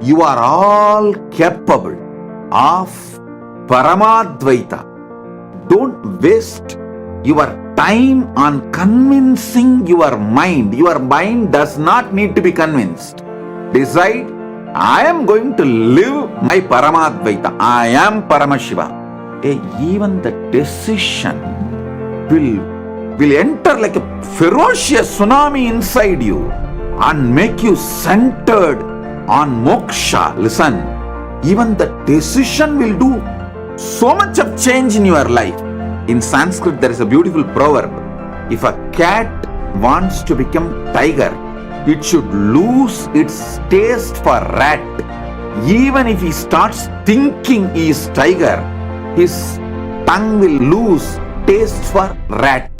You are all capable of Paramadvaita. Don't waste your time on convincing your mind. Your mind does not need to be convinced. Decide, I am going to live my Paramadvaita. I am Paramashiva. Even the decision will enter like a ferocious tsunami inside you and make you centered on moksha. Listen, even the decision will do so much of change in your life. In Sanskrit, there is a beautiful proverb. If a cat wants to become tiger, it should lose its taste for rat. Even if he starts thinking he is tiger, his tongue will lose taste for rat.